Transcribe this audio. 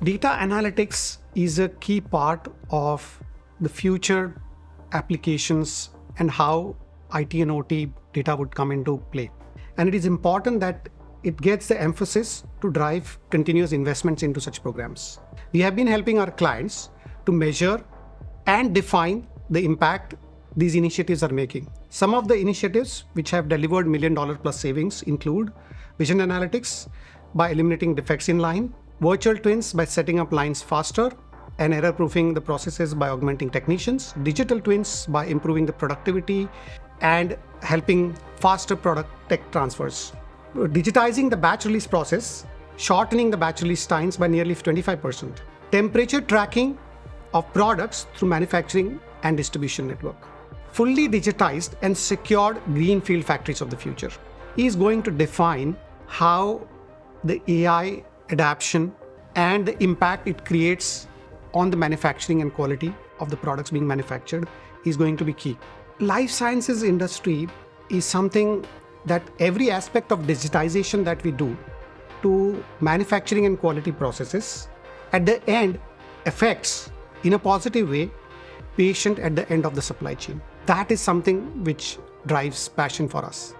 Data analytics is a key part of the future applications and how IT and OT data would come into play. And it is important that it gets the emphasis to drive continuous investments into such programs. We have been helping our clients to measure and define the impact these initiatives are making. Some of the initiatives which have delivered $1 million plus savings include vision analytics by eliminating defects in line, virtual twins by setting up lines faster and error-proofing the processes by augmenting technicians, digital twins by improving the productivity and helping faster product tech transfers, digitizing the batch release process, shortening the batch release times by nearly 25%, temperature tracking of products through manufacturing and distribution network, fully digitized and secured greenfield factories of the future. He is going to define how the AI adoption and the impact it creates on the manufacturing and quality of the products being manufactured is going to be key. Life sciences industry is something that every aspect of digitization that we do to manufacturing and quality processes at the end affects in a positive way patient at the end of the supply chain. That is something which drives passion for us.